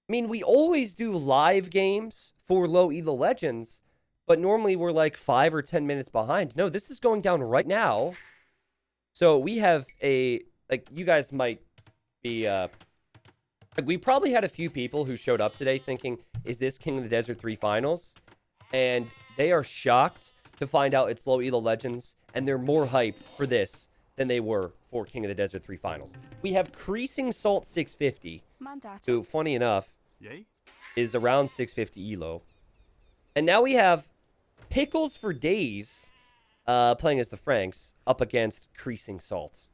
I mean, we always do live games for low Elo Legends, but normally we're like 5 or 10 minutes behind. No, this is going down right now. So we have like, you guys might be, like, we probably had a few people who showed up today thinking, is this King of the Desert 3 finals? And they are shocked to find out it's low Elo Legends, and they're more hyped for this than they were for King of the Desert 3 finals. We have Creasing Salt 650, who, funny enough, is around 650 Elo. And now we have Pickles for Days, playing as the Franks, up against Creasing Salt.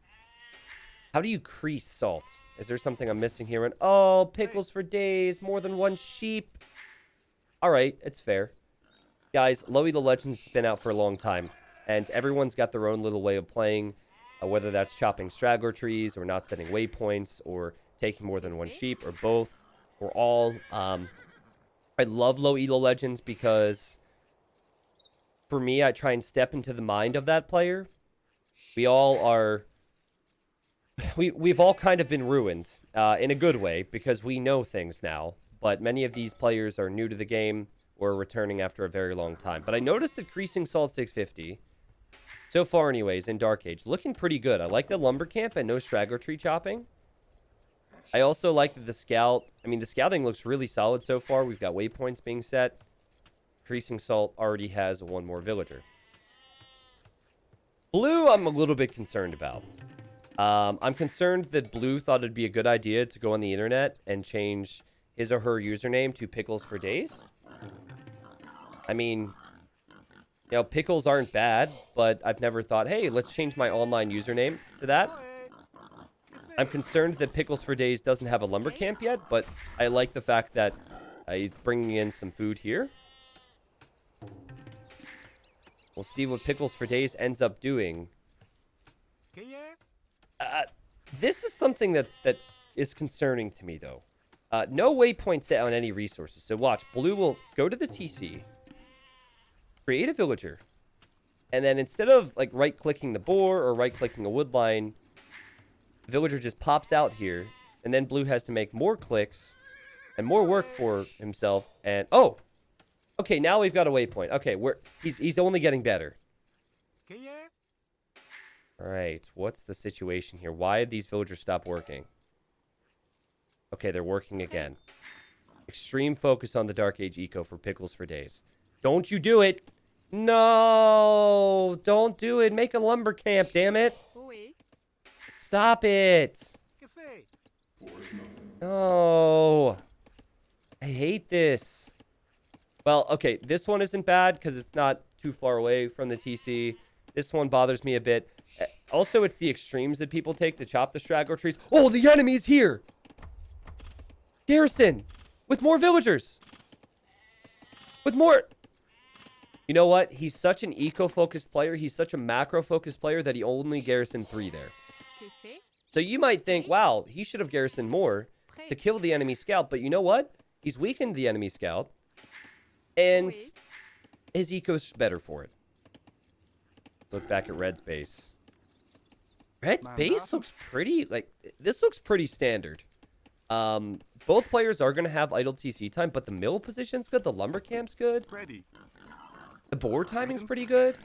How do you crease salt? Is there something I'm missing here? And oh, Pickles for Days, more than one sheep. All right, it's fair. Guys, low Elo Legends has been out for a long time, and everyone's got their own little way of playing, whether that's chopping straggler trees or not setting waypoints or taking more than one sheep or both or all. I love low Elo Legends because for me, I try and step into the mind of that player. We all are... We've all kind of been ruined in a good way because we know things now, but many of these players are new to the game or returning after a very long time. But I noticed that Creasing Salt 650, so far anyways, in Dark Age, looking pretty good. I like the lumber camp and no straggler tree chopping. I also like that the scout, the scouting looks really solid so far. We've got waypoints being set. Creasing Salt already has one more villager. Blue, I'm a little bit concerned about. I'm concerned that Blue thought it'd be a good idea to go on the internet and change his or her username to Pickles for Days. I mean, pickles aren't bad, but I've never thought, hey, let's change my online username to that. I'm concerned that Pickles for Days doesn't have a lumber camp yet, but I like the fact that he's bringing in some food here. We'll see what Pickles for Days ends up doing. This is something that is concerning to me, though. No waypoint set on any resources. So watch, Blue will go to the TC, create a villager, and then instead of like right-clicking the boar or right-clicking a wood line, the villager just pops out here, and then Blue has to make more clicks and more work for himself. And oh, okay, now we've got a waypoint. Okay, he's only getting better. All right, what's the situation here? Why did these villagers stop working? Okay, they're working again. Extreme focus on the Dark Age eco for Pickles for Days. Don't you do it. No, don't do it. Make a lumber camp, damn it. Stop it. No. I hate this. Well, okay, this one isn't bad because it's not too far away from the TC. This one bothers me a bit. Also, it's the extremes that people take to chop the straggler trees. Oh, the enemy's here. Garrison with more villagers. With more. You know what? He's such an eco-focused player. He's such a macro-focused player that he only garrisoned 3 there. So you might think, wow, he should have garrisoned more to kill the enemy scout. But you know what? He's weakened the enemy scout. And his eco's better for it. Look back at Red's base. Red's base looks pretty, this looks pretty standard. Both players are going to have idle TC time, but the mill position's good. The lumber camp's good. The boar timing's pretty good.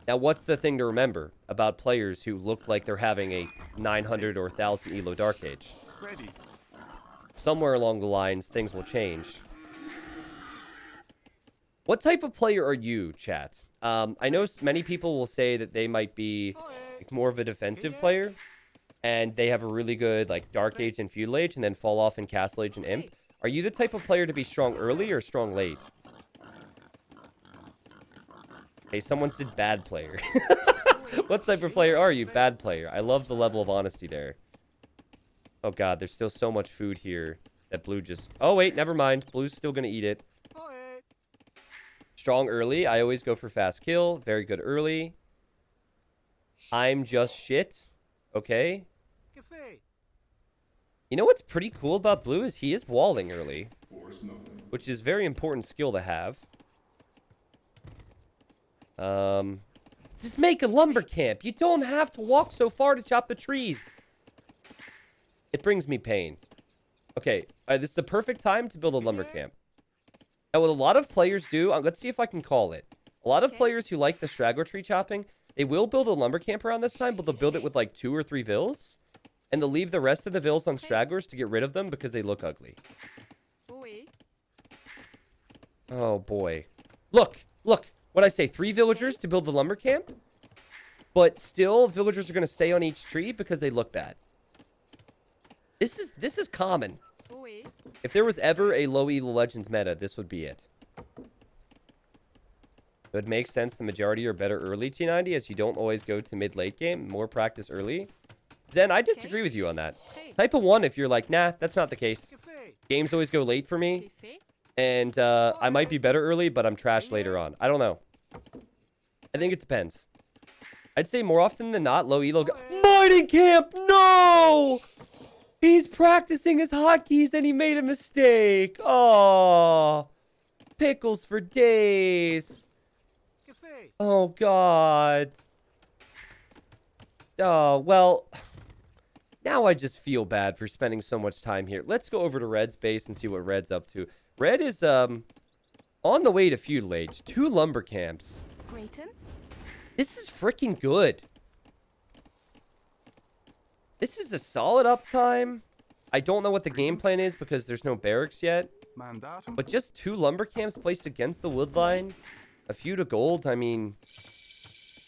Now, what's the thing to remember about players who look like they're having a 900 or 1,000 Elo Dark Age? Somewhere along the lines, things will change. What type of player are you, chat? I know many people will say that they might be more of a defensive player, and they have a really good Dark Age and Feudal Age, and then fall off in Castle Age and Imp. Are you the type of player to be strong early or strong late? Hey, someone said bad player. What type of player are you? Bad player. I love the level of honesty there. Oh god, there's still so much food here that Blue just... Oh wait, never mind. Blue's still gonna eat it. Strong early. I always go for fast kill. Very good early. I'm just shit. Okay. You know what's pretty cool about Blue is he is walling early, which is very important skill to have. Just make a lumber camp. You don't have to walk so far to chop the trees. It brings me pain. Okay, this is the perfect time to build a lumber camp. Now, what a lot of players do, let's see if I can call it. A lot of players who like the straggler tree chopping, they will build a lumber camp around this time, but they'll build it with like 2 or 3 vills. And they'll leave the rest of the vills on stragglers to get rid of them because they look ugly. Oh, boy. Look, look. What'd I say? 3 villagers to build the lumber camp? But still, villagers are going to stay on each tree because they look bad. This is common. If there was ever a low Elo Legends meta, this would be it. It would make sense the majority are better early T90 as you don't always go to mid-late game. More practice early. Zen, I disagree with you on that. Type of 1 if you're like, nah, that's not the case. Games always go late for me. And I might be better early, but I'm trash later on. I don't know. I think it depends. I'd say more often than not, low elo... Mining camp! No! He's practicing his hotkeys and he made a mistake. Oh, pickles for days. Oh, God. Oh, well... Now I just feel bad for spending so much time here. Let's go over to Red's base and see what Red's up to. Red is on the way to feudal age. 2 lumber camps. Grayton? This is freaking good. This is a solid uptime. I don't know what the game plan is because there's no barracks yet. But just 2 lumber camps placed against the wood line. A few to gold. I mean,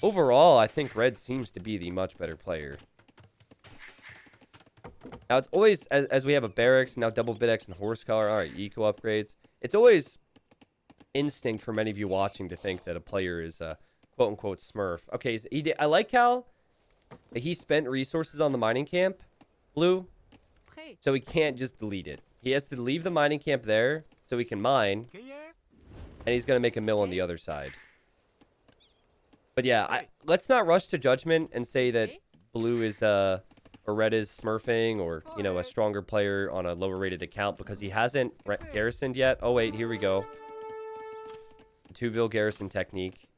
overall, I think Red seems to be the much better player. Now, it's always, as we have a barracks, now double bit-X and horsecollar, all right, eco upgrades. It's always instinct for many of you watching to think that a player is a quote-unquote smurf. Okay, so I like how he spent resources on the mining camp, Blue, so he can't just delete it. He has to leave the mining camp there so he can mine, and he's going to make a mill on the other side. But yeah, let's not rush to judgment and say that Blue is... or Red is smurfing, or, you know, a stronger player on a lower rated account because he hasn't garrisoned yet. Oh, wait, here we go. 2 vill garrison technique.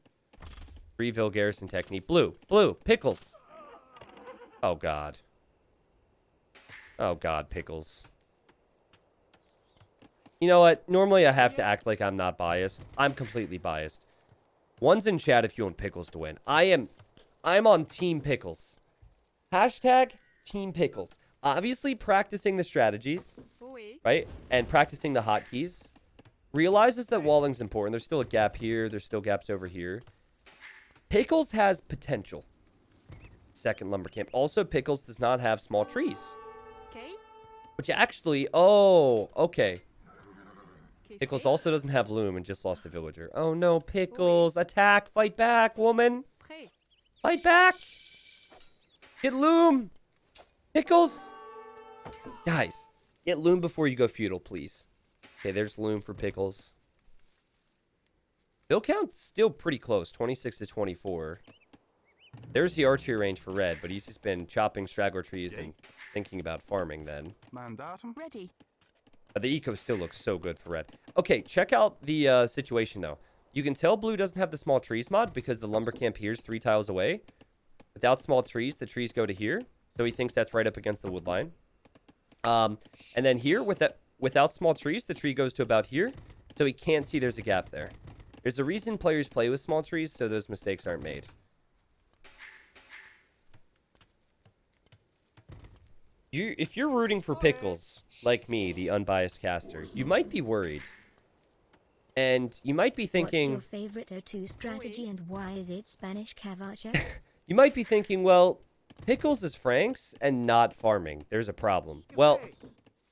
3 vill garrison technique. Blue, pickles. Oh, God. Oh, God, pickles. You know what? Normally I have to act like I'm not biased. I'm completely biased. One's in chat if you want pickles to win. I'm on Team Pickles. Hashtag Team Pickles. Obviously practicing the strategies, right? And practicing the hotkeys. Realizes that walling's important. There's still a gap here. There's still gaps over here. Pickles has potential. Second lumber camp. Also, Pickles does not have small trees. Which actually... Oh, okay. Pickles also doesn't have Loom and just lost a villager. Oh, no, Pickles. Attack. Fight back, woman. Fight back. Get Loom. Pickles. Guys, get Loom before you go feudal, please. Okay, there's Loom for Pickles. Bill count's still pretty close. 26 to 24. There's the archery range for Red, but he's just been chopping straggler trees and thinking about farming then. Ready. The eco still looks so good for Red. Okay, check out the situation, though. You can tell Blue doesn't have the small trees mod because the lumber camp here is 3 tiles away. Without small trees, the trees go to here. So he thinks that's right up against the wood line. And then here, without small trees, the tree goes to about here. So he can't see there's a gap there. There's a reason players play with small trees so those mistakes aren't made. If you're rooting for Pickles, like me, the unbiased caster, you might be worried. And you might be thinking... What's your favorite O2 strategy and why is it Spanish Cavacho? You might be thinking, well, Pickles is Franks and not farming. There's a problem. Well,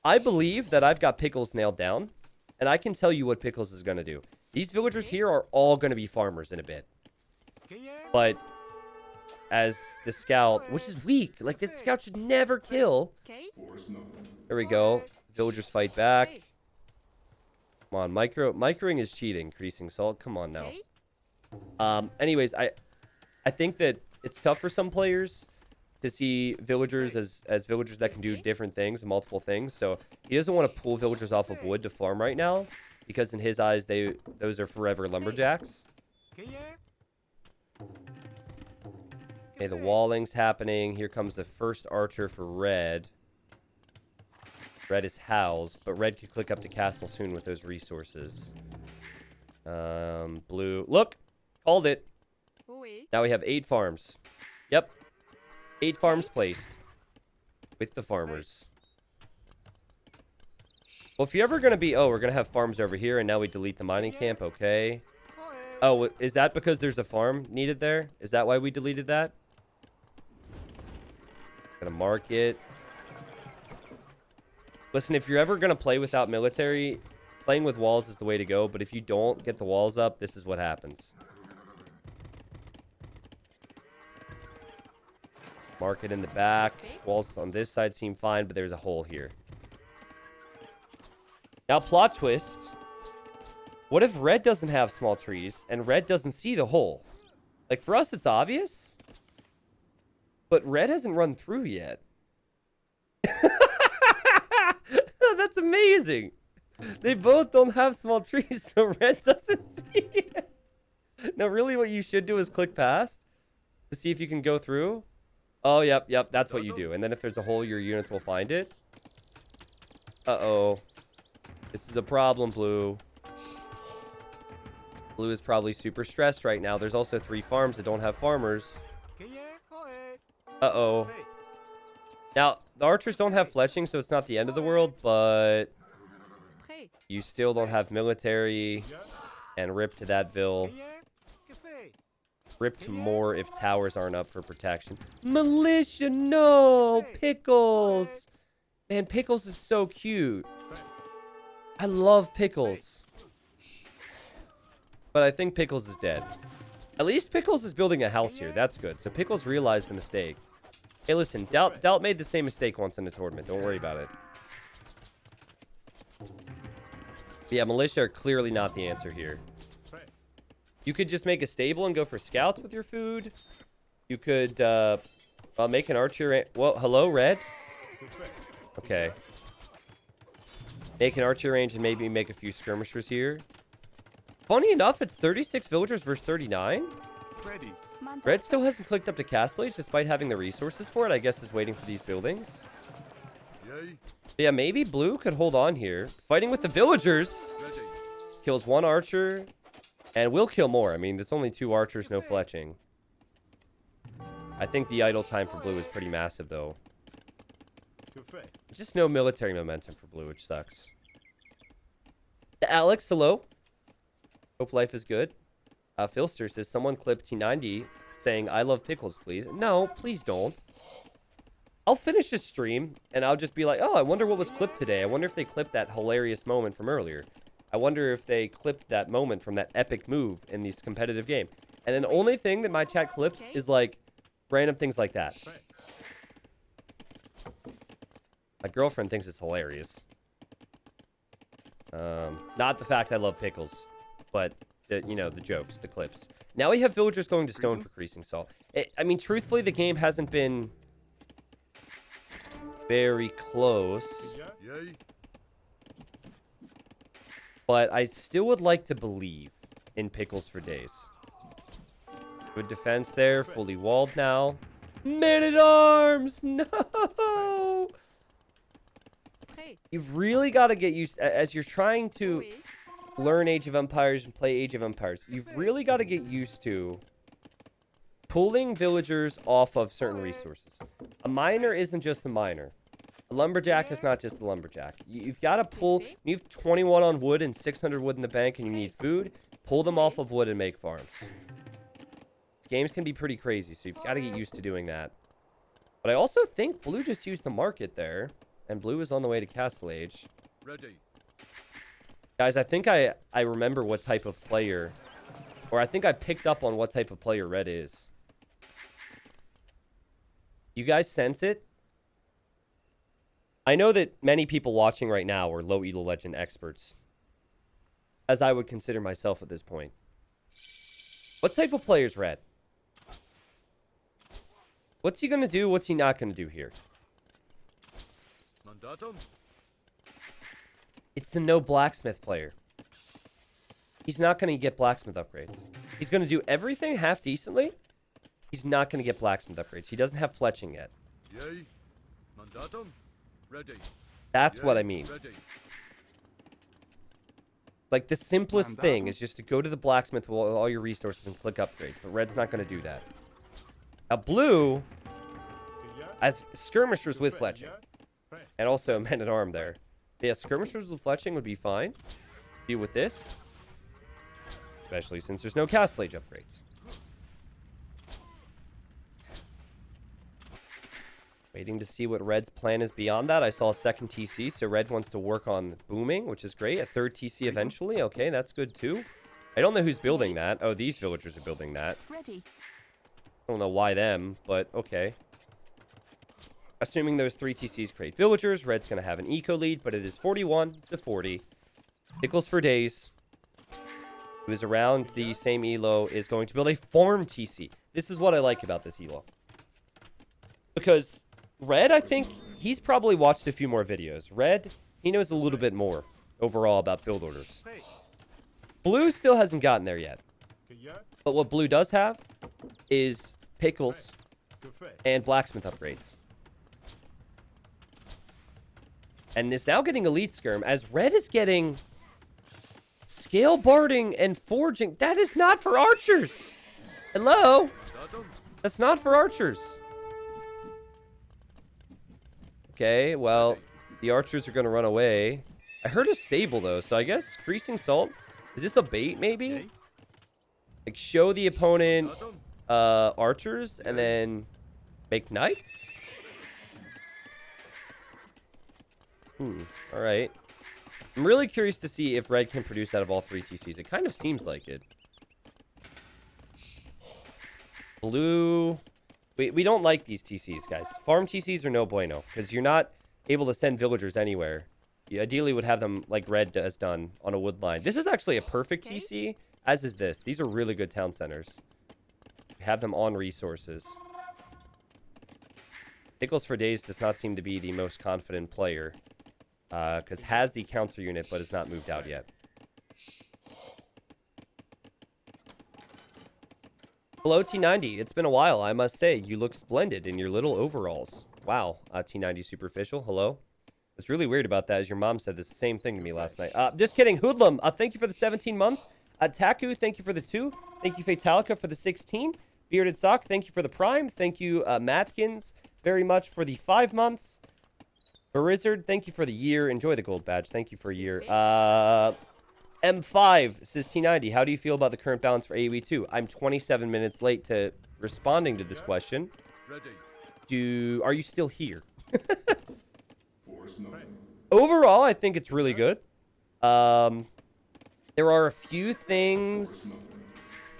I believe that I've got Pickles nailed down, and I can tell you what Pickles is going to do. These villagers here are all going to be farmers in a bit. But as the scout, which is weak, like that scout should never kill. There we go. Villagers fight back. Come on, microing is cheating. Increasing salt. Come on now. Anyways, I think that it's tough for some players to see villagers as villagers that can do different things, multiple things. So he doesn't want to pull villagers off of wood to farm right now because in his eyes, those are forever lumberjacks. Okay, the walling's happening. Here comes the first archer for Red. Red is housed, but red could click up to castle soon with those resources. Blue. Look! Called it. Now we have 8 farms. Yep. 8 farms placed. With the farmers. Well, if you're ever going to be... Oh, we're going to have farms over here, and now we delete the mining camp. Okay. Oh, is that because there's a farm needed there? Is that why we deleted that? Gonna mark it. Listen, if you're ever going to play without military, playing with walls is the way to go. But if you don't get the walls up, this is what happens. Mark it in the back. Walls on this side seem fine, but there's a hole here. Now, plot twist. What if red doesn't have small trees and red doesn't see the hole? Like, for us, it's obvious. But red hasn't run through yet. That's amazing. They both don't have small trees, so red doesn't see it. Now, really what you should do is click past to see if you can go through. Oh, yep, that's what you do. And then if there's a hole, your units will find it. Uh-oh. This is a problem, Blue. Blue is probably super stressed right now. There's also 3 farms that don't have farmers. Uh-oh. Now, the archers don't have fletching, so it's not the end of the world, but you still don't have military. And rip to that Ville. Rip to more if towers aren't up for protection. Militia, no! Pickles! Man, Pickles is so cute. I love Pickles. But I think Pickles is dead. At least Pickles is building a house here. That's good. So Pickles realized the mistake. Hey, listen. Doubt made the same mistake once in a tournament. Don't worry about it. But yeah, militia are clearly not the answer here. You could just make a stable and go for scouts with your food. You could make an archer... Well, hello, red? Okay. Make an archer range and maybe make a few skirmishers here. Funny enough, it's 36 villagers versus 39. Red still hasn't clicked up to Castle Age despite having the resources for it. I guess is waiting for these buildings. But yeah, maybe Blue could hold on here. Fighting with the villagers. Kills 1 archer. And will kill more. I mean, there's only 2 archers, no fletching. I think the idle time for Blue is pretty massive, though. Just no military momentum for Blue, which sucks. Alex, hello. Hope life is good. Philster says, someone clip T90 saying, I love pickles, please. No, please don't. I'll finish this stream, and I'll just be like, oh, I wonder what was clipped today. I wonder if they clipped that hilarious moment from earlier. I wonder if they clipped that moment from that epic move in this competitive game. And then the only thing that my chat clips is, like, random things like that. My girlfriend thinks it's hilarious. Not the fact I love pickles, but the, you know, the jokes, the clips. Now we have villagers going to stone for creasing salt. I mean, truthfully, the game hasn't been very close. But I still would like to believe in pickles for days. Good defense there, fully walled now. Man-at-arms! No! You've really got to get used, as you're trying to learn Age of Empires and play Age of Empires, you've really got to get used to pulling villagers off of certain resources. A miner isn't just a miner. A lumberjack is not just a lumberjack. You've got to pull, you have 21 on wood and 600 wood in the bank and you need food, pull them off of wood and make farms. These games can be pretty crazy, so you've got to get used to doing that. But I also think Blue just used the market there. And Blue is on the way to Castle Age. Ready. Guys, I think I remember what type of player... Or I think I picked up on what type of player Red is. You guys sense it? I know that many people watching right now are low Elo Legend experts. As I would consider myself at this point. What type of player is Red? What's he going to do? What's he not going to do here? It's the no blacksmith player. He's not going to get blacksmith upgrades. He's going to do everything half decently. He's not going to get blacksmith upgrades. He doesn't have fletching yet. Mandatum ready. That's what I mean. Like, the simplest thing is just to go to the blacksmith with all your resources and click upgrade. But red's not going to do that. Now, blue has skirmishers with fletching. And also a men-at-arm there. Yeah, skirmishers with fletching would be fine. Deal with this. Especially since there's no castle age upgrades. Waiting to see what red's plan is beyond that. I saw a second TC, so red wants to work on booming, which is great. A third TC eventually. Okay, that's good too. I don't know who's building that. Oh, these villagers are building that. Ready. I don't know why them, but okay. Assuming those 3 TCs create villagers, red's going to have an eco lead, but it is 41 to 40. Pickles for days. Who is around the same elo is going to build a farm TC. This is what I like about this elo. Because red, I think, he's probably watched a few more videos. Red, he knows a little bit more overall about build orders. Blue still hasn't gotten there yet. But what blue does have is pickles and blacksmith upgrades. And is now getting elite skirm, as red is getting scale barding and forging. That is not for archers. Hello? That's not for archers. Okay, well, the archers are going to run away. I heard a stable, though, so I guess creasing salt. Is this a bait, maybe? Like, show the opponent archers and then make knights? All right. I'm really curious to see if red can produce out of all 3 TCs. It kind of seems like it. Blue. We don't like these TCs, guys. Farm TCs are no bueno, because you're not able to send villagers anywhere. You ideally would have them like red has done on a wood line. This is actually a perfect TC, as is this. These are really good town centers. Have them on resources. Pickles for days does not seem to be the most confident player. Because has the counter unit, but has not moved out yet. Hello, T90. It's been a while, I must say. You look splendid in your little overalls. Wow, T90 Superficial. Hello. What's really weird about that is your mom said the same thing to me last night. Just kidding. Hoodlum, thank you for the 17 months. Taku, thank you for the 2. Thank you, Fatalica, for the 16. Bearded Sock, thank you for the Prime. Thank you, Matkins, very much for the 5 months. Blizzard, thank you for the year. Enjoy the gold badge. Thank you for a year. M5 says T90. How do you feel about the current balance for AoE2? I'm 27 minutes late to responding to this question. Are you still here? Overall, I think it's really good. There are a few things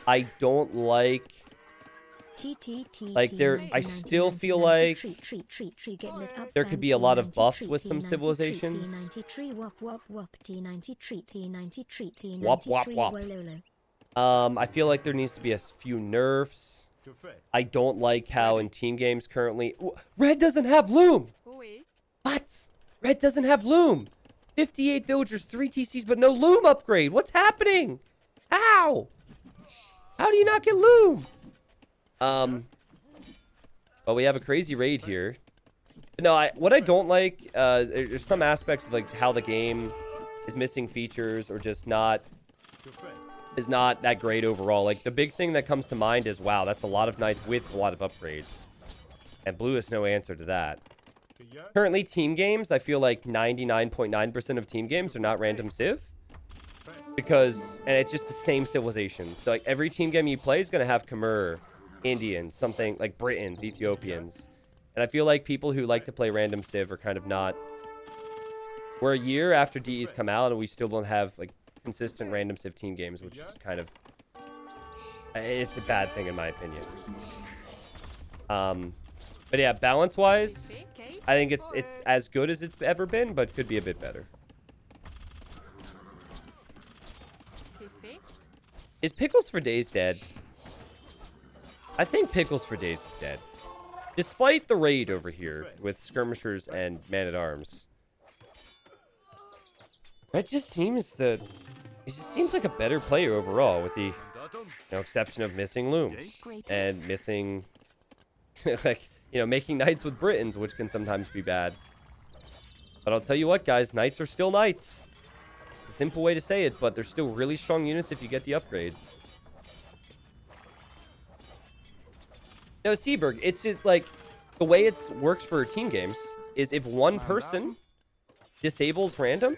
I don't like. Like I still feel like there could be a lot of buffs with some civilizations. Wop, wop, wop. I feel like there needs to be a few nerfs. I don't like how in team games currently... Ooh, red doesn't have Loom! What? Red doesn't have Loom! 58 villagers, 3 TCs, but no Loom upgrade! What's happening? How? How do you not get Loom? But we have a crazy raid here. No, what I don't like, there's some aspects of like how the game is missing features or just is not that great overall. Like the big thing that comes to mind is, wow, that's a lot of knights with a lot of upgrades. And blue has no answer to that. Currently, team games, I feel like 99.9% of team games are not random civ. And it's just the same civilization. So like every team game you play is going to have Khmer, Indians, something like Britons, Ethiopians. And I feel like people who like to play random civ are kind of not... We're a year after DE's come out and we still don't have like consistent random civ team games, which is kind of... It's a bad thing in my opinion. But yeah, balance-wise, I think it's as good as it's ever been, but could be a bit better. Is Pickles for Days dead? I think Pickles for Days is dead. Despite the raid over here with skirmishers and man-at-arms. It just seems that... He just seems like a better player overall, with the exception of missing Loom. And missing... like, making knights with Britons, which can sometimes be bad. But I'll tell you what, guys, knights are still knights. It's a simple way to say it, but they're still really strong units if you get the upgrades. No, Seaberg, it's just like the way it works for team games is if one person disables random,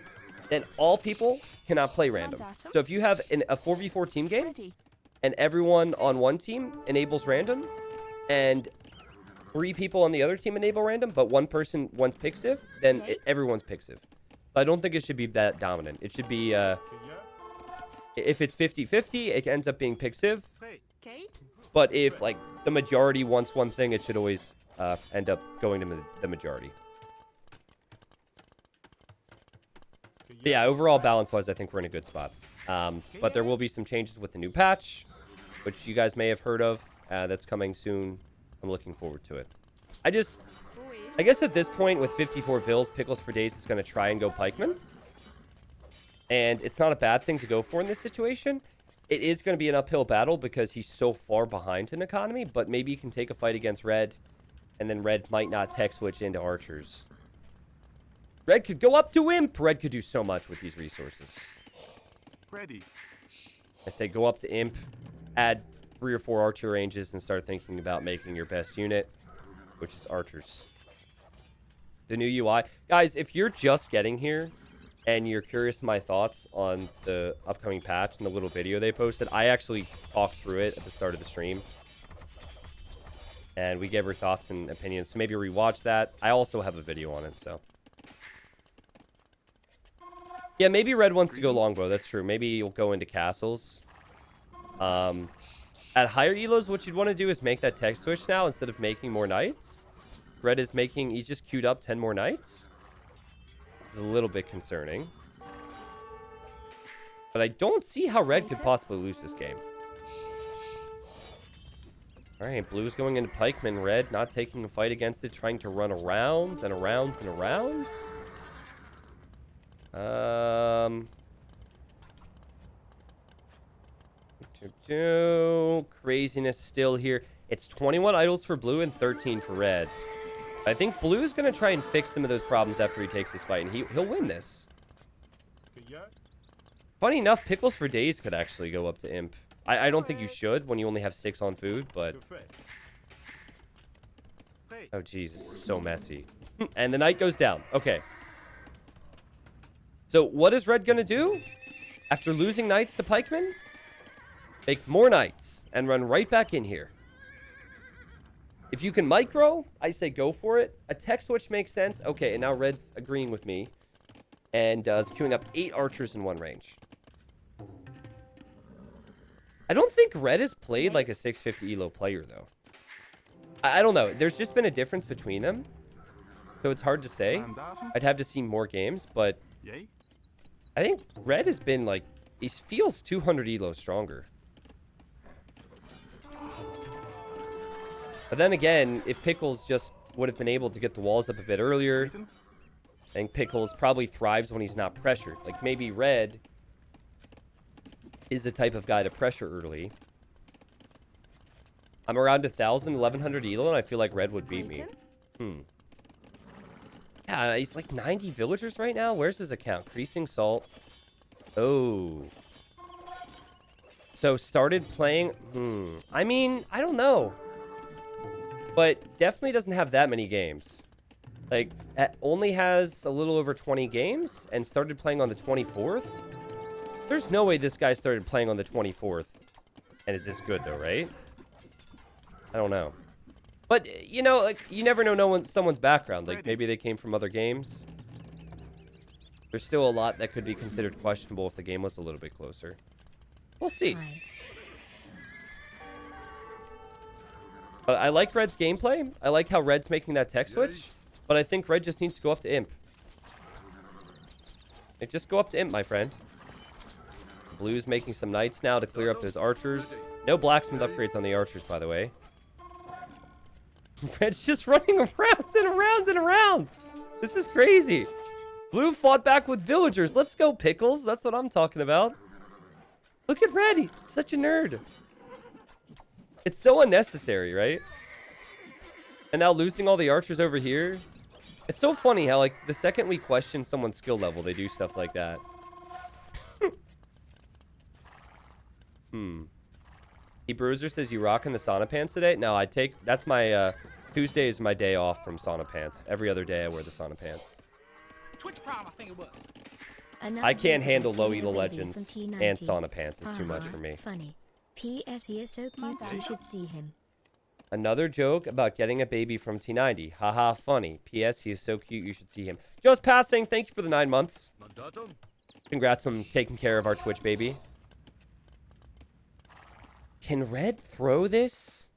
then all people cannot play random. So if you have a 4v4 team game and everyone on one team enables random and 3 people on the other team enable random, but one person wants Pixiv, then everyone's Pixiv. I don't think it should be that dominant. It should be, if it's 50-50, it ends up being Pixiv. But if, like, the majority wants one thing, it should always end up going to the majority. But yeah, overall balance-wise, I think we're in a good spot. But there will be some changes with the new patch, which you guys may have heard of. That's coming soon. I'm looking forward to it. I guess at this point, with 54 vills, Pickles for Days is going to try and go Pikeman. And it's not a bad thing to go for in this situation. It is going to be an uphill battle because he's so far behind in economy, but maybe he can take a fight against Red, and then Red might not tech switch into archers. Red could go up to Imp. Red could do so much with these resources. Ready. I say go up to Imp, add 3 or 4 archer ranges, and start thinking about making your best unit, which is archers. The new UI. Guys, if you're just getting here and you're curious my thoughts on the upcoming patch and the little video they posted, I actually talked through it at the start of the stream. And we gave our thoughts and opinions, so maybe rewatch that. I also have a video on it, so. Yeah, maybe Red wants to go longbow, that's true. Maybe you'll go into castles. At higher elos, what you'd want to do is make that tech switch now instead of making more knights. Red is making, he's just queued up 10 more knights. It's a little bit concerning. But I don't see how Red could possibly lose this game. Alright, Blue's going into Pikeman. Red not taking a fight against it, trying to run around and around and around. Craziness still here. It's 21 idols for Blue and 13 for Red. I think Blue's going to try and fix some of those problems after he takes his fight, and he'll win this. Funny enough, Pickles for Days could actually go up to Imp. I don't think you should when you only have 6 on food, but... Oh, jeez, this is so messy. And the knight goes down. Okay. So, what is Red going to do? After losing knights to Pikeman? Make more knights and run right back in here. If you can micro, I say go for it. A tech switch makes sense. Okay, and now Red's agreeing with me. And is queuing up 8 archers in one range. I don't think Red has played like a 650 elo player, though. I don't know. There's just been a difference between them. So it's hard to say. I'd have to see more games, but... I think Red has been like... He feels 200 elo stronger. But then again, if Pickles just would have been able to get the walls up a bit earlier, I think Pickles probably thrives when he's not pressured. Like maybe Red is the type of guy to pressure early. I'm around 1,000, 1,100 elo, and I feel like Red would beat me. Yeah, he's like 90 villagers right now. Where's his account? Creasing Salt. Oh. So started playing. I mean, I don't know. But definitely doesn't have that many games. Like, only has a little over 20 games and started playing on the 24th. There's no way this guy started playing on the 24th. And is this good, though, right? I don't know. But, you know, like, you never know someone's background. Like, maybe they came from other games. There's still a lot that could be considered questionable if the game was a little bit closer. We'll see. But I like Red's gameplay. I like how Red's making that tech switch. But I think Red just needs to go up to Imp. Like, just go up to Imp, my friend. Blue's making some knights now to clear up those archers. No blacksmith upgrades on the archers, by the way. Red's just running around and around and around. This is crazy. Blue fought back with villagers. Let's go, Pickles. That's what I'm talking about. Look at Red. He's such a nerd. It's so unnecessary, right? And now losing all the archers over here. It's so funny how, like, the second we question someone's skill level, they do stuff like that. He Bruiser says, you rocking the sauna pants today? No, that's my, Tuesday is my day off from sauna pants. Every other day I wear the sauna pants. Twitch Prime, I think it was. I can't handle low Elo Legends and sauna pants. It's too much for me. Funny. P.S. He is so cute, you should see him. Another joke about getting a baby from T90. Haha, funny. P.S. He is so cute, you should see him. Just passing. Thank you for the 9 months. Congrats on taking care of our Twitch baby. Can Red throw this?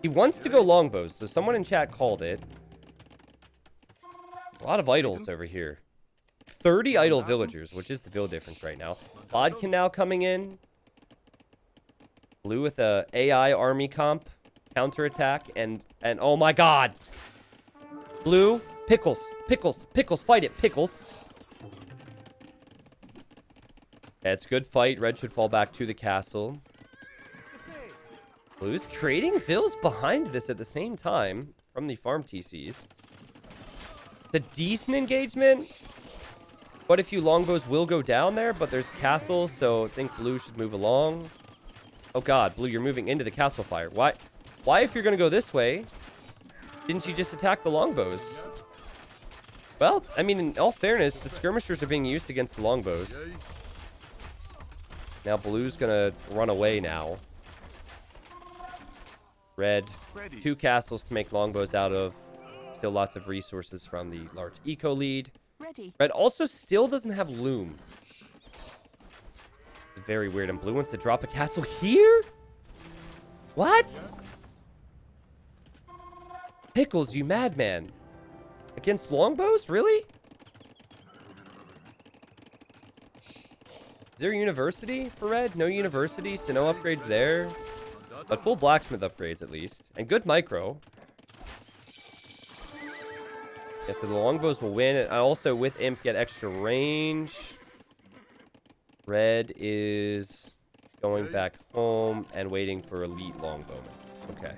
He wants to go longbows, so someone in chat called it. A lot of idols over here. 30 idle villagers, which is the build difference right now. Bodkin now coming in. Blue with a AI army comp. Counterattack. And oh my god. Blue. Pickles. Pickles. Pickles. Fight it. Pickles. Yeah, it's a good fight. Red should fall back to the castle. Blue's creating fills behind this at the same time from the farm TCs. It's a decent engagement. Quite a few longbows will go down there, but there's castles, so I think Blue should move along. Oh god, Blue, you're moving into the castle fire. Why if you're going to go this way, didn't you just attack the longbows? Well, I mean, in all fairness, the skirmishers are being used against the longbows. Now Blue's going to run away now. Red, 2 castles to make longbows out of. Still lots of resources from the large eco lead. Red also still doesn't have Loom. It's very weird. And Blue wants to drop a castle here? What? Pickles, you madman. Against longbows? Really? Is there a university for Red? No university, so no upgrades there. But full blacksmith upgrades at least. And good micro. Yeah, so the longbows will win. And also with Imp get extra range. Red is going back home and waiting for elite longbowman. Okay.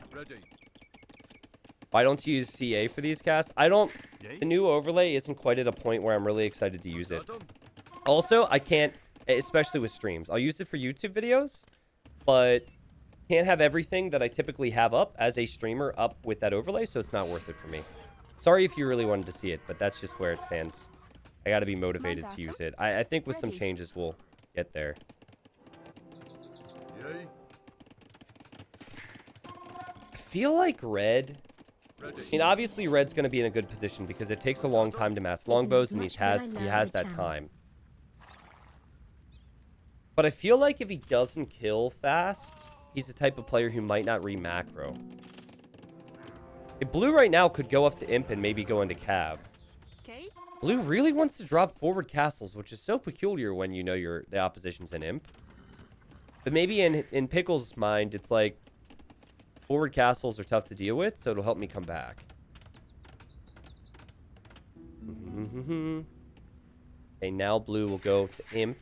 Why don't you use CA for these casts? The new overlay isn't quite at a point where I'm really excited to use it. Also, I can't, especially with streams. I'll use it for YouTube videos, but can't have everything that I typically have up as a streamer up with that overlay, so it's not worth it for me. Sorry if you really wanted to see it, but that's just where it stands. I gotta be motivated to use it. I think with some changes we'll get there. I feel like Red... I mean, obviously Red's gonna be in a good position because it takes a long time to mass longbows, and he has that time. But I feel like if he doesn't kill fast, he's the type of player who might not re-macro. Blue right now could go up to Imp and maybe go into Cav. Blue really wants to drop forward castles, which is so peculiar when you know the opposition's an Imp. But maybe in Pickle's mind, it's like, forward castles are tough to deal with, so it'll help me come back. Okay, now Blue will go to Imp.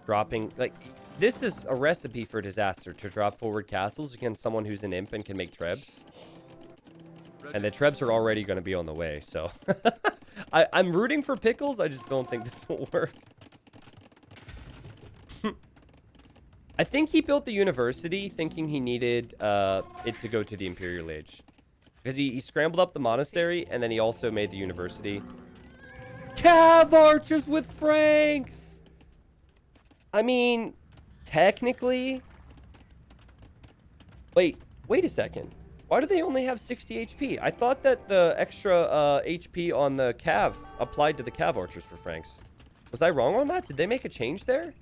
Dropping, like, this is a recipe for disaster, to drop forward castles against someone who's an Imp and can make trebs. And the trebs are already going to be on the way, so. I'm rooting for Pickles, I just don't think this will work. I think he built the university thinking he needed it to go to the Imperial Age. Because he scrambled up the monastery, and then he also made the university. Cav archers with Franks! I mean, technically... Wait a second. Why do they only have 60 HP? I thought that the extra HP on the Cav applied to the Cav archers for Franks. Was I wrong on that? Did they make a change there?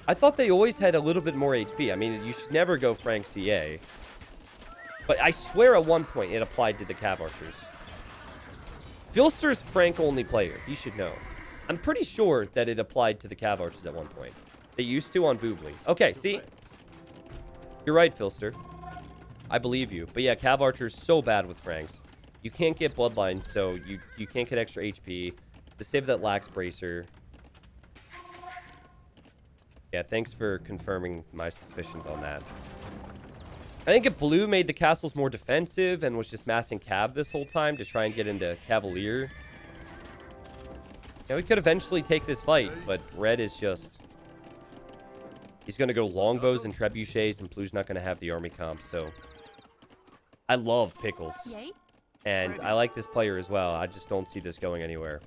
I thought they always had a little bit more HP. I mean, you should never go Frank CA. But I swear at one point it applied to the Cav archers. Filster's Frank-only player. You should know. I'm pretty sure that it applied to the Cav archers at one point. They used to on Voobly. Okay, see? You're right, Filster. I believe you. But yeah, Cav archers so bad with Franks. You can't get bloodlines, so you can't get extra HP. To save that lax bracer. Yeah, thanks for confirming my suspicions on that. I think if blue made the castles more defensive and was just massing cav this whole time to try and get into cavalier, yeah, we could eventually take this fight, but red is just... He's going to go longbows and trebuchets, and blue's not going to have the army comp, so... I love Pickles, Yay. and I like this player as well. I just don't see this going anywhere.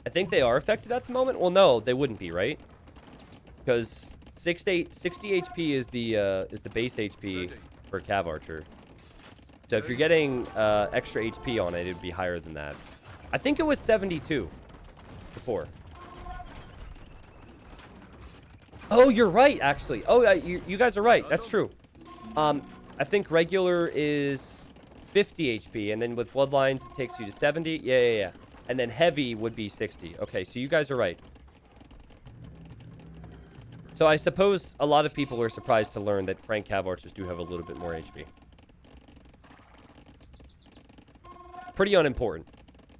I think they are affected at the moment. Well, no, they wouldn't be, right? Because 60 HP is the base HP for Cav Archer. So if you're getting extra HP on it, it would be higher than that. I think it was 72 before. Oh, you're right, actually. Oh, you guys are right. That's true. I think regular is 50 HP, and then with Bloodlines, it takes you to 70. Yeah. And then heavy would be 60. Okay, so you guys are right. So I suppose a lot of people are surprised to learn that Frank Cav Archers do have a little bit more HP. Pretty unimportant,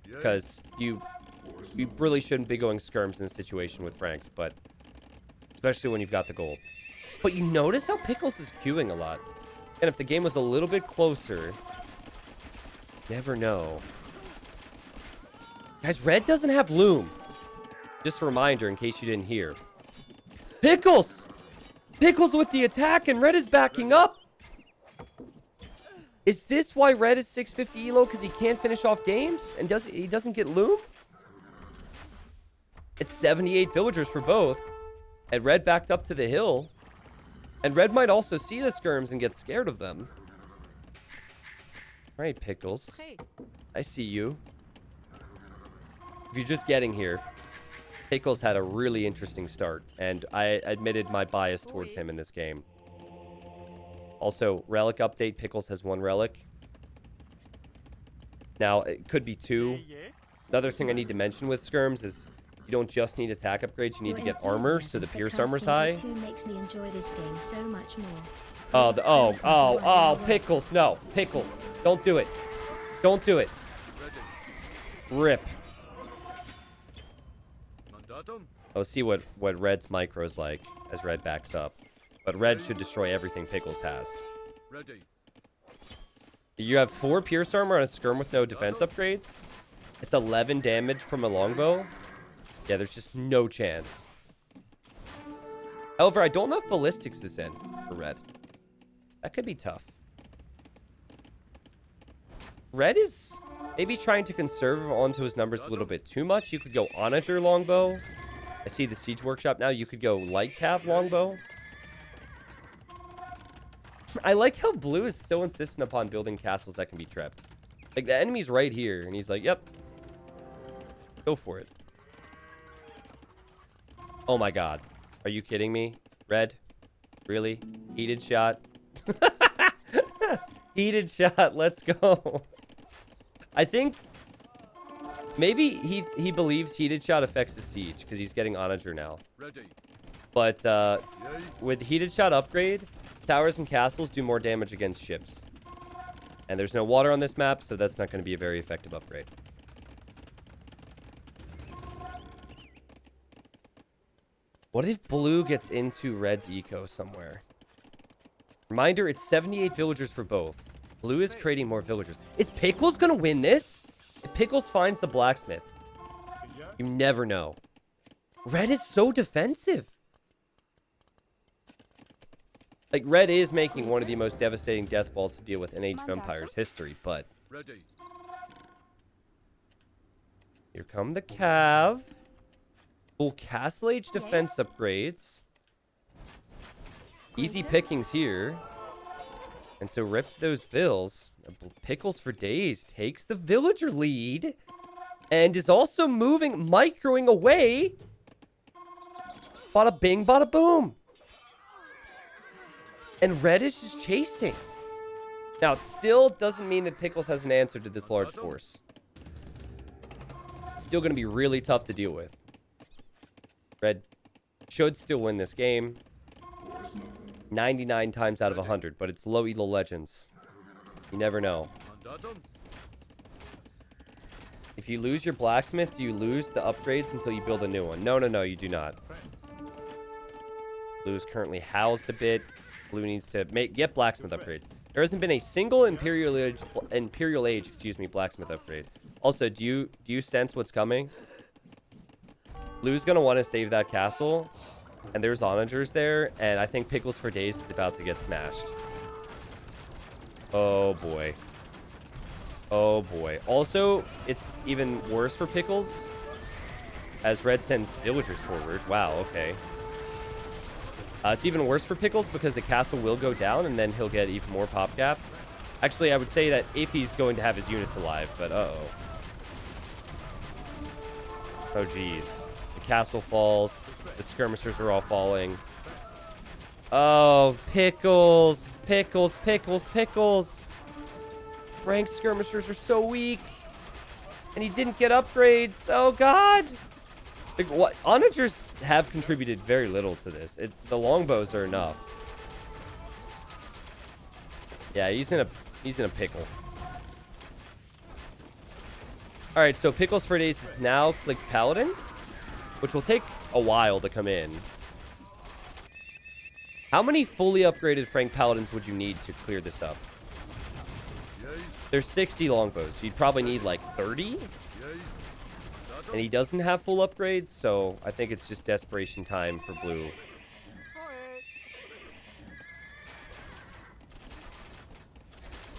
because you really shouldn't be going skirms in a situation with Franks, but especially when you've got the gold. But you notice how Pickles is queuing a lot. And if the game was a little bit closer, never know. Guys, red doesn't have Loom. Just a reminder in case you didn't hear. Pickles! Pickles with the attack, and red is backing up. Is this why red is 650 elo? Because he can't finish off games? And he doesn't get Loom? It's 78 villagers for both. And red backed up to the hill. And red might also see the skirms and get scared of them. All right, Pickles. Hey. I see you. If you're just getting here, Pickles had a really interesting start, and I admitted my bias towards him in this game. Also, relic update, Pickles has 1 relic. Now, it could be 2. Another thing I need to mention with skirms is you don't just need attack upgrades, you need to get armor, so the pierce armor's high. Makes me enjoy this game so much more. Oh, Pickles, no, Pickles, don't do it. Don't do it. Rip. Let's see what red's micro is like as red backs up. But red should destroy everything Pickles has. You have 4 pierce armor on a skirm with no defense upgrades. It's 11 damage from a longbow. Yeah, there's just no chance. However, I don't know if ballistics is in for red. That could be tough. Red is maybe trying to conserve onto his numbers a little bit too much. You could go onager longbow. I see the siege workshop now. You could go light cav longbow. I like how blue is so insistent upon building castles that can be trapped. Like, the enemy's right here, and he's like, yep. Go for it. Oh my god. Are you kidding me? Red? Really? Heated shot? Heated shot. Let's go. I think maybe he believes heated shot affects the siege because he's getting onager now. But with heated shot upgrade, towers and castles do more damage against ships. And there's no water on this map, so that's not going to be a very effective upgrade. What if blue gets into red's eco somewhere? Reminder, it's 78 villagers for both. Blue is creating more villagers. Is Pickles gonna win this? If Pickles finds the blacksmith, you never know. Red is so defensive. Like, red is making one of the most devastating death balls to deal with in Age of Empires history, but... Here come the cav. Full castle age defense upgrades. Easy pickings here. And so rip those vills. Pickles for days takes the villager lead. And is also moving, microing away. Bada bing, bada boom. And red is just chasing. Now, it still doesn't mean that Pickles has an answer to this large force. It's still going to be really tough to deal with. Red should still win this game. 99 times out of 100, but it's low Elo Legends. You never know. If you lose your blacksmith, do you lose the upgrades until you build a new one? No, you do not. Blue is currently housed a bit. Blue needs to get blacksmith upgrades. There hasn't been a single Imperial Age, excuse me, blacksmith upgrade. Also, do you sense what's coming? Blue's gonna want to save that castle, and there's onagers there, and I think Pickles for Days is about to get smashed. Oh boy. Oh boy. Also, it's even worse for Pickles as Red sends villagers forward. Wow, okay. It's even worse for Pickles because the castle will go down and then he'll get even more pop gaps. Actually, I would say that if he's going to have his units alive, but uh-oh. Oh, geez. The castle falls. The skirmishers are all falling. Oh, Pickles. Pickles, Pickles, Pickles. Ranked skirmishers are so weak. And he didn't get upgrades. Oh, God. What onagers have contributed very little to this. The longbows are enough. Yeah, he's in a pickle. All right, so Pickles for Days is now clicked Paladin, which will take a while to come in. How many fully upgraded Frank Paladins would you need to clear this up? There's 60 longbows. You'd probably need like 30. And he doesn't have full upgrades, so I think it's just desperation time for Blue.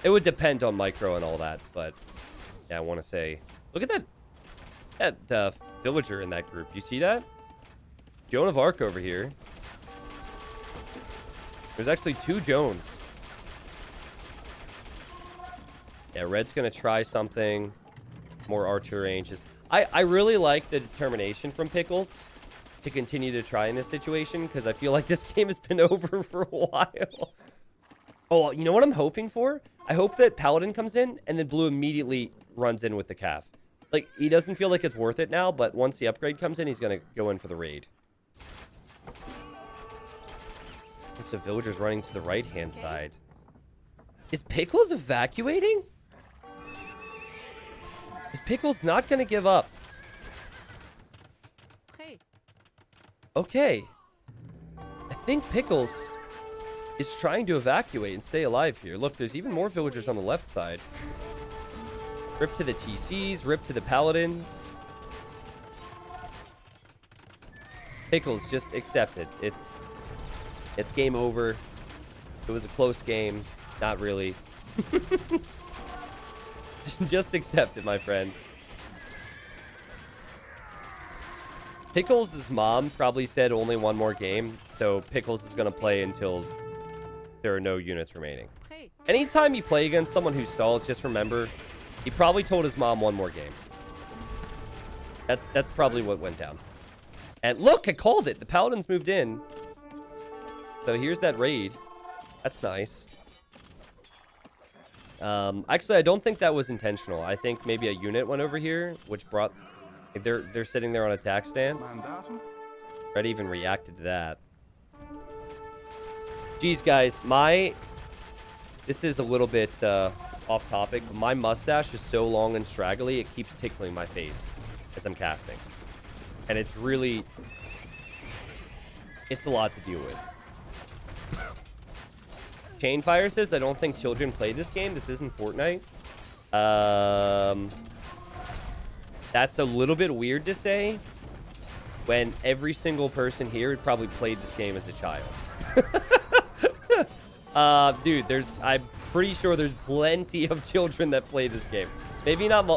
It would depend on micro and all that, but yeah, I want to say, look at that villager in that group. You see that? Joan of Arc over here. There's actually 2 Joans. Yeah, Red's gonna try something. More archer ranges. I really like the determination from Pickles to continue to try in this situation, because I feel like this game has been over for a while. Oh, you know what I'm hoping for? I hope that Paladin comes in, and then Blue immediately runs in with the calf. Like, he doesn't feel like it's worth it now, but once the upgrade comes in, he's going to go in for the raid. So villagers running to the right-hand side. Is Pickles evacuating? Is Pickles not going to give up? Okay. I think Pickles is trying to evacuate and stay alive here. Look, there's even more villagers on the left side. Rip to the TCs, rip to the Paladins. Pickles, just accept it. It's game over. It was a close game. Not really. Just accept it, my friend. Pickles' mom probably said only one more game, so Pickles is going to play until there are no units remaining. Anytime you play against someone who stalls, just remember, he probably told his mom one more game. That's probably what went down. And look, I called it. The Paladins moved in. So here's that raid. That's nice. Actually, I don't think that was intentional. I think maybe a unit went over here, which brought... They're sitting there on attack stance. Red even reacted to that. Geez, guys, this is a little bit off topic, but my mustache is so long and straggly, it keeps tickling my face as I'm casting. And it's really... It's a lot to deal with. Chainfire says, I don't think children play this game. This isn't Fortnite. That's a little bit weird to say when every single person here had probably played this game as a child. Dude, I'm pretty sure there's plenty of children that play this game. Maybe not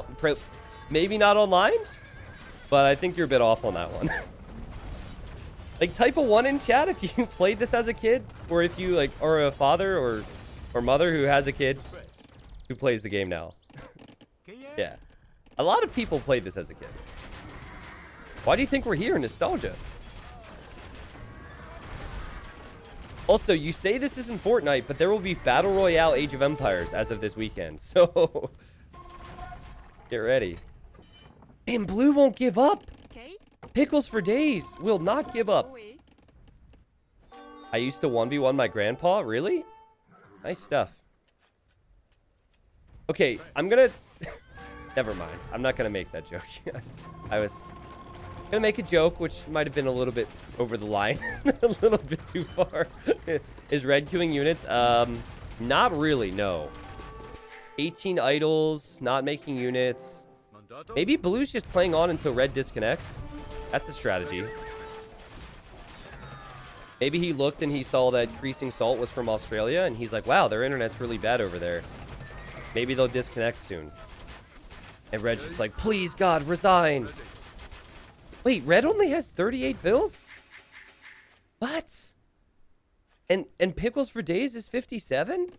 online, but I think you're a bit off on that one. Like, type a 1 in chat if you played this as a kid, or if you like are a father or mother who has a kid who plays the game now. Yeah. A lot of people played this as a kid. Why do you think we're here in nostalgia? Also, you say this isn't Fortnite, but there will be Battle Royale Age of Empires as of this weekend. So, get ready. And Blue won't give up. Pickles for Days will not give up. I used to 1v1 my grandpa. Really? Nice stuff. Okay, I'm gonna... Never mind. I'm not gonna make that joke. Gonna make a joke, which might have been a little bit over the line. A little bit too far. Is red queuing units? Not really, no. 18 idols, not making units. Maybe blue's just playing on until red disconnects. That's a strategy. Maybe he looked and he saw that Creasing Salt was from Australia, and he's like, wow, their internet's really bad over there. Maybe they'll disconnect soon. And red's just like, please, God, resign. Wait, red only has 38 vills? What? And Pickles for Days is 57?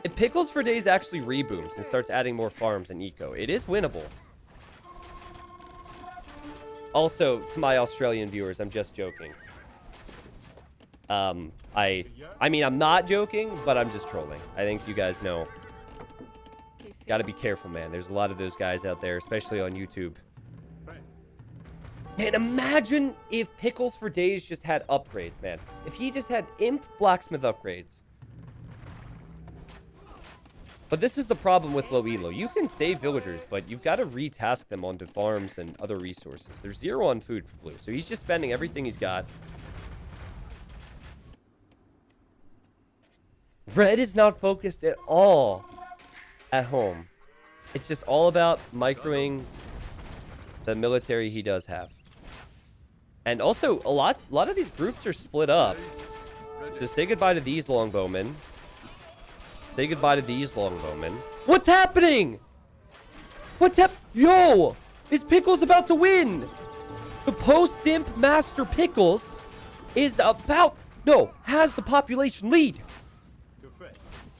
If Pickles for Days actually rebooms and starts adding more farms and eco, it is winnable. Also, to my Australian viewers, I'm just joking. I mean, I'm not joking, but I'm just trolling. I think you guys know. Gotta be careful, man. There's a lot of those guys out there, especially on YouTube. And imagine if Pickles for Days just had upgrades, man. If he just had Imp Blacksmith upgrades. But this is the problem with low elo. You can save villagers, but you've got to retask them onto farms and other resources. There's 0 on food for blue, so he's just spending everything he's got. Red is not focused at all at home. It's just all about microing the military he does have. And also, a lot of these groups are split up. So say goodbye to these longbowmen. Say goodbye to these longbowmen. What's happening? Yo! Is Pickles about to win? The post-imp Master Pickles is has the population lead.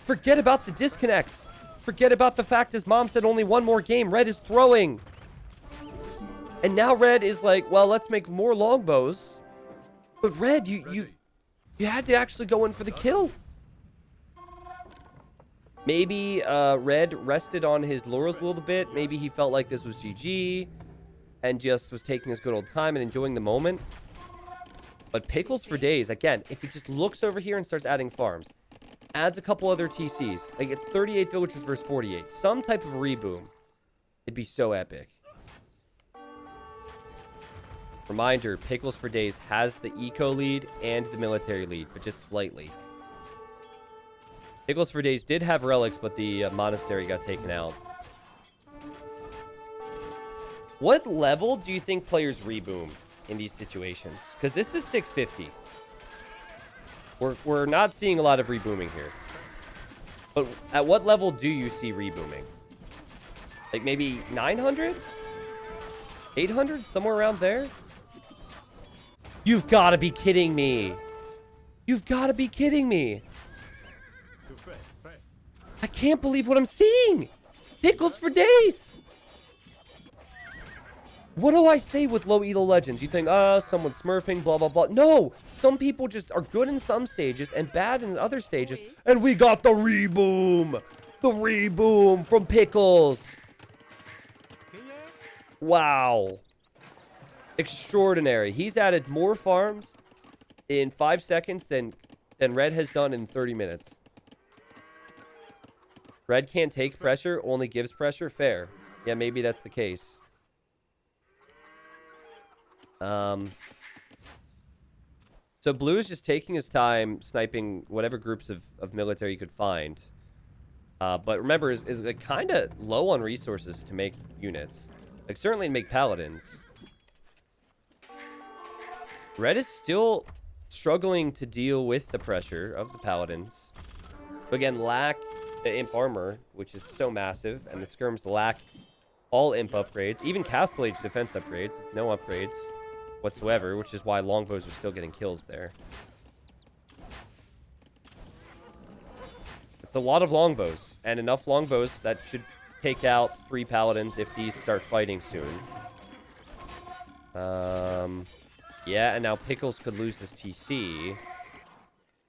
Forget about the disconnects. Forget about the fact his mom said only one more game. Red is throwing. And now red is like, well, let's make more longbows. But red, you had to actually go in for the kill. Maybe red rested on his laurels a little bit. Maybe he felt like this was GG and just was taking his good old time and enjoying the moment. But Pickles for Days, again, if he just looks over here and starts adding farms, adds a couple other TCs, like it's 38 villagers versus 48, some type of reboom, it'd be so epic. Reminder, Pickles for Days has the eco lead and the military lead, but just slightly. Pickles for Days did have relics, but the monastery got taken out. What level do you think players reboom in these situations? Because this is 650. We're not seeing a lot of rebooming here. But at what level do you see rebooming? Like maybe 900? 800? Somewhere around there? You've got to be kidding me. You've got to be kidding me. I can't believe what I'm seeing. Pickles for Days. What do I say with low Elo Legends? You think, someone's smurfing, blah, blah, blah. No, some people just are good in some stages and bad in other stages. And we got the reboom. The reboom from Pickles. Wow. Extraordinary. He's added more farms in 5 seconds than Red has done in 30 minutes. Red can't take pressure, only gives pressure. Fair. Yeah, maybe that's the case. So blue is just taking his time sniping whatever groups of military he could find. But remember, is like kind of low on resources to make units. Like certainly to make paladins. Red is still struggling to deal with the pressure of the paladins. So again, lack the imp armor, which is so massive, and the skirms lack all imp upgrades, even Castle Age defense upgrades, no upgrades whatsoever, which is why longbows are still getting kills there. It's a lot of longbows, and enough longbows that should take out 3 paladins if these start fighting soon. Yeah, and now Pickles could lose this TC.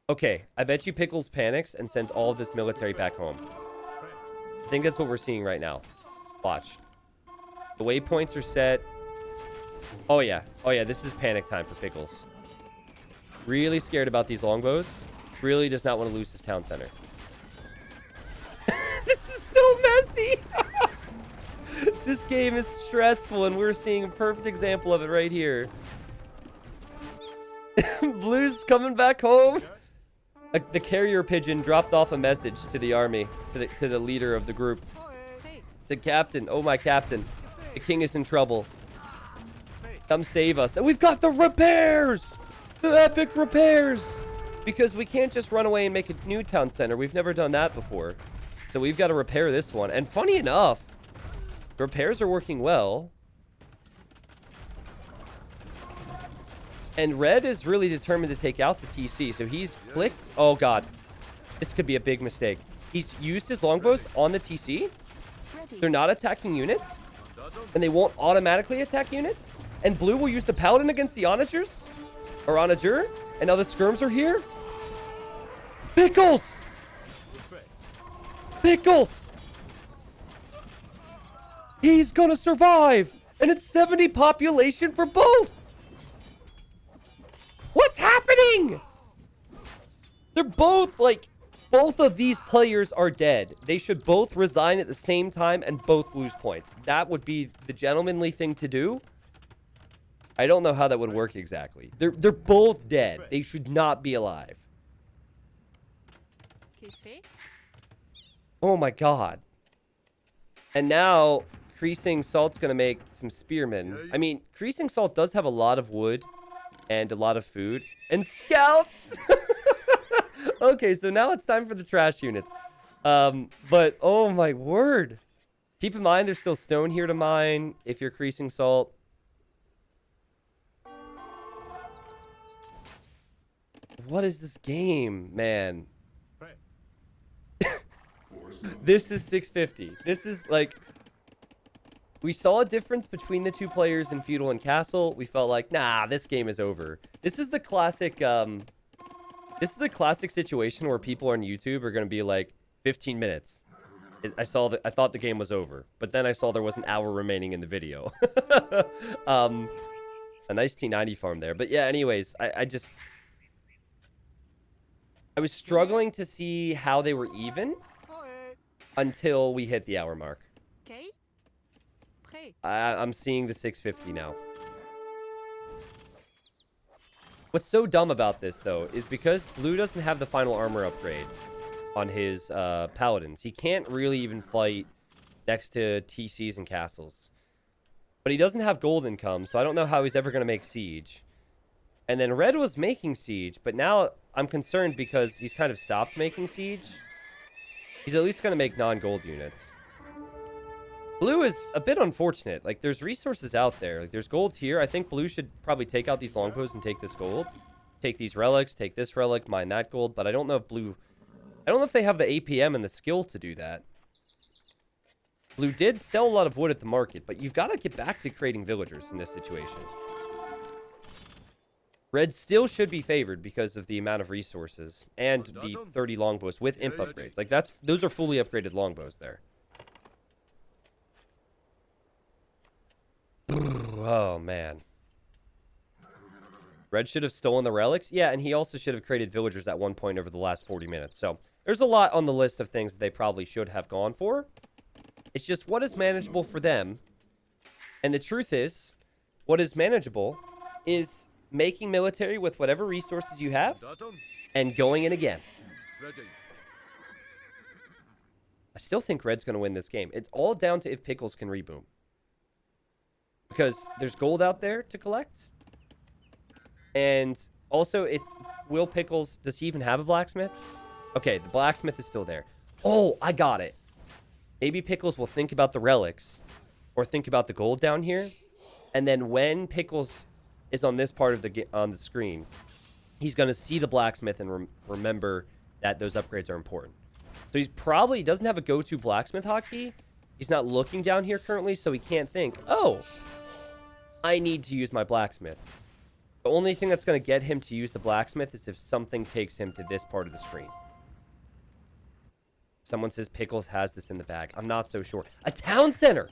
Okay, I bet you Pickles panics and sends all of this military back home. I think that's what we're seeing right now. Watch. The waypoints are set. Oh yeah, this is panic time for Pickles. Really scared about these longbows. Really does not want to lose his town center. This is so messy. This This game is stressful, and we're seeing a perfect example of it right here. Blue's coming back home. The carrier pigeon dropped off a message to the army, to the leader of the group. The captain. Oh, my captain. The king is in trouble. Come save us. And we've got the repairs. The epic repairs. Because we can't just run away and make a new town center. We've never done that before. So we've got to repair this one. And funny enough, the repairs are working well. And Red is really determined to take out the TC. So he's clicked. Oh, God. This could be a big mistake. He's used his longbows on the TC. They're not attacking units. And they won't automatically attack units. And Blue will use the Paladin against the Onagers. Or Onager. And now the Skirms are here. Pickles! Pickles! He's gonna survive! And it's 70 population for both! What's happening? They're both, like, both of these players are dead. They should both resign at the same time and both lose points. That would be the gentlemanly thing to do. I don't know how that would work exactly. They're both dead. They should not be alive. Oh my god. And now, Creasing Salt's gonna make some spearmen. I mean, Creasing Salt does have a lot of wood and a lot of food. And scouts! Okay, so now it's time for the trash units. But, oh my word. Keep in mind, there's still stone here to mine if you're Creasing Salt. What is this game, man? This is 650. This is like... We saw a difference between the two players in Feudal and Castle. We felt like, nah, this game is over. This is the classic, this is the classic situation where people on YouTube are going to be like, 15 minutes. I thought the game was over. But then I saw there was an hour remaining in the video. A nice T90 farm there. But yeah, anyways, I was struggling to see how they were even until we hit the hour mark. I'm seeing the 650 now. What's so dumb about this, though, is because Blue doesn't have the final armor upgrade on his paladins. He can't really even fight next to TCs and castles. But he doesn't have gold income, so I don't know how he's ever going to make siege. And then Red was making siege, but now I'm concerned because he's kind of stopped making siege. He's at least going to make non-gold units. Blue is a bit unfortunate. Like, there's resources out there. Like, there's gold here. I think Blue should probably take out these longbows and take this gold. Take these relics, take this relic, mine that gold. But I don't know if Blue... I don't know if they have the APM and the skill to do that. Blue did sell a lot of wood at the market, but you've got to get back to creating villagers in this situation. Red still should be favored because of the amount of resources and the 30 longbows with imp upgrades. Like, those are fully upgraded longbows there. Oh, man. Red should have stolen the relics. Yeah, and he also should have created villagers at one point over the last 40 minutes. So, there's a lot on the list of things that they probably should have gone for. It's just what is manageable for them. And the truth is, what is manageable is making military with whatever resources you have and going in again. I still think Red's going to win this game. It's all down to if Pickles can reboom. Because there's gold out there to collect. And also, it's... Will Pickles... Does he even have a blacksmith? Okay, the blacksmith is still there. Oh, I got it. Maybe Pickles will think about the relics. Or think about the gold down here. And then when Pickles is on this part of the screen, he's going to see the blacksmith and remember that those upgrades are important. So he's probably... doesn't have a go-to blacksmith hotkey. He's not looking down here currently, so he can't think, oh... I need to use my blacksmith. The only thing that's going to get him to use the blacksmith is if something takes him to this part of the screen. Someone says Pickles has this in the bag. I'm not so sure. A town center!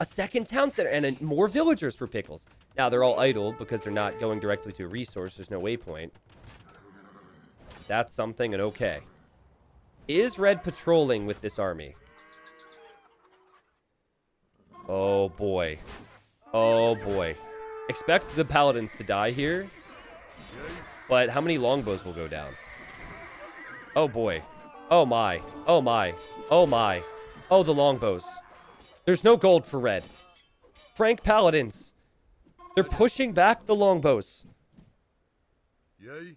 A second town center and more villagers for Pickles. Now, they're all idle because they're not going directly to a resource. There's no waypoint. That's something and okay. Is Red patrolling with this army? Oh Oh, boy. Oh, boy. Expect the paladins to die here. But how many longbows will go down? Oh, boy. Oh, my. Oh, my. Oh, my. Oh, the longbows. There's no gold for red. Frank paladins. They're pushing back the longbows. Yay.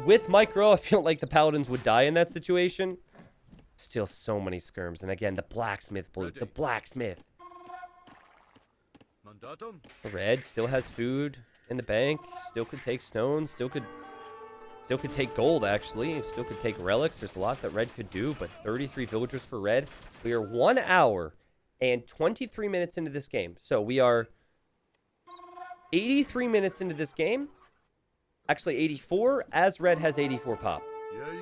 With micro, I feel like the paladins would die in that situation. Still so many skirms. And again, the blacksmith blue. The blacksmith. Mandatum. Red still has food in the bank. Still could take stones. Still could take gold, actually. Still could take relics. There's a lot that red could do, but 33 villagers for red. We are 1 hour and 23 minutes into this game. So we are 83 minutes into this game. Actually, 84, as red has 84 pop. Yay.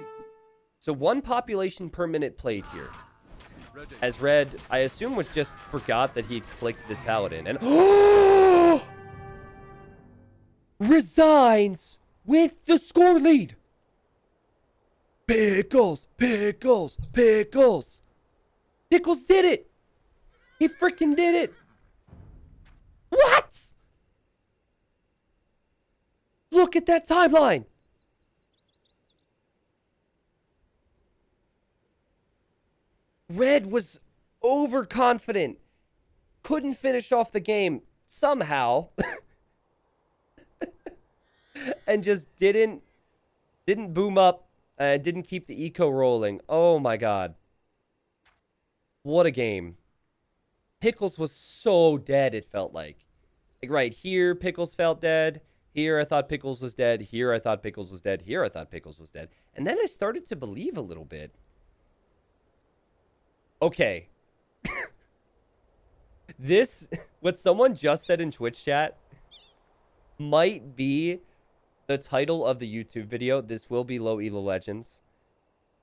So 1 population per minute played here. Ready. As red, I assume, was just forgot that he clicked this paladin. And resigns with the score lead. Pickles, pickles, pickles. Pickles did it. He freaking did it. What? Look at that timeline. Red was overconfident. Couldn't finish off the game somehow. And just didn't boom up and didn't keep the eco rolling. Oh my god. What a game. Pickles was so dead, it felt like. Like right here, Pickles felt dead. Here, I thought Pickles was dead. Here, I thought Pickles was dead. Here, I thought Pickles was dead. And then I started to believe a little bit. Okay. This, what someone just said in Twitch chat, might be the title of the YouTube video. This will be Low Elo Legends.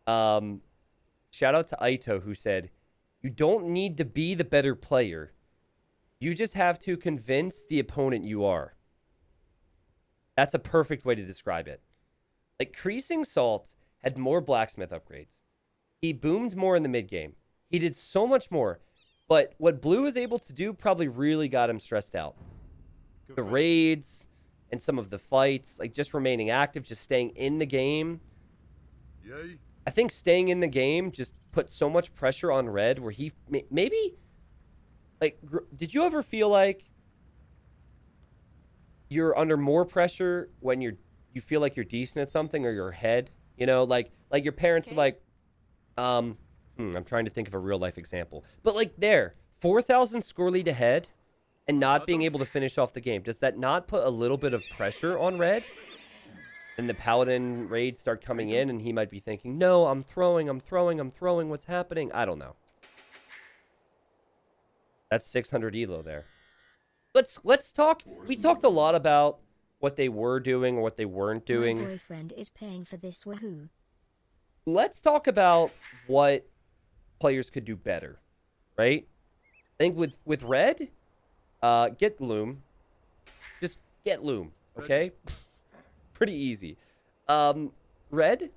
Shout out to Aito, who said, "You don't need to be the better player. You just have to convince the opponent you are." That's a perfect way to describe it. Like, Creasing Salt had more blacksmith upgrades. He boomed more in the mid game. He did so much more. But what Blue was able to do probably really got him stressed out. The raids and some of the fights, like just remaining active, just staying in the game. Yay. I think staying in the game just put so much pressure on Red where he maybe, like, did you ever feel like you're under more pressure when you feel like you're decent at something, or your head, you know, like your parents are like, I'm trying to think of a real life example, but like 4,000 score lead ahead and not being able to finish off the game. Does that not put a little bit of pressure on Red? And the Paladin raids start coming in and he might be thinking, no, I'm throwing, what's happening? I don't know. That's 600 elo there. Let's talk. We talked a lot about what they were doing or what they weren't doing. My boyfriend is paying for this, woohoo. Let's talk about what players could do better, right? I think with Red, get Loom. Just get Loom, okay? Pretty easy. Red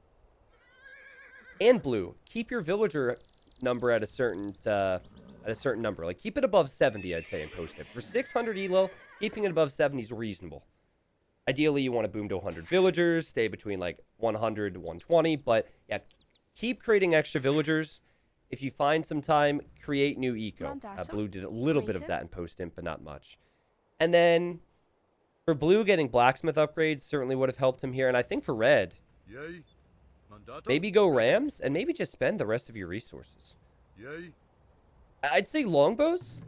and Blue, keep your villager number at a certain number. Like, keep it above 70, I'd say, in post-tip. For 600 elo, keeping it above 70 is reasonable. Ideally, you want to boom to 100 villagers, stay between, like, 100 to 120. But, yeah, keep creating extra villagers. If you find some time, create new eco. Blue did a little bit of that in post-imp, but not much. And then, for Blue, getting blacksmith upgrades certainly would have helped him here. And I think for Red, Yay. Mandatum. maybe go Rams, and maybe just spend the rest of your resources. Yay. I'd say longbows.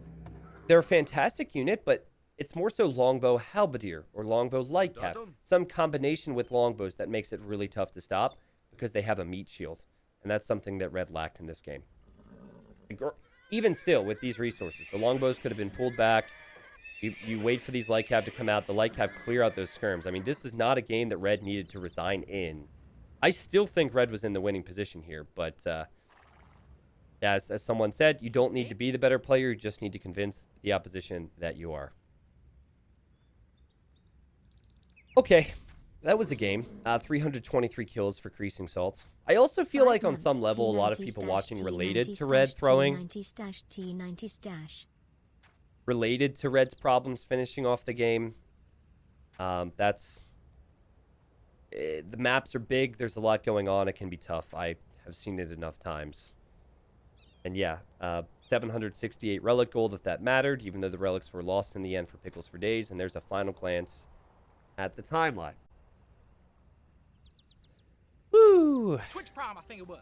They're a fantastic unit, but it's more so longbow halberdier or longbow light cap. Some combination with longbows that makes it really tough to stop because they have a meat shield. And that's something that Red lacked in this game. Even still, with these resources, the longbows could have been pulled back. You wait for these light cap to come out. The light cap clear out those skirms. I mean, this is not a game that Red needed to resign in. I still think Red was in the winning position here, but as someone said, you don't need to be the better player. You just need to convince the opposition that you are. Okay, that was a game. 323 kills for Creasing Salt. I also feel like on some level, a lot of people watching related to Red throwing. Related to Red's problems finishing off the game. The maps are big. There's a lot going on. It can be tough. I have seen it enough times. And yeah, 768 relic gold if that mattered, even though the relics were lost in the end for Pickles for Days. And there's a final glance at the timeline. Woo! Twitch Prime, I think it was.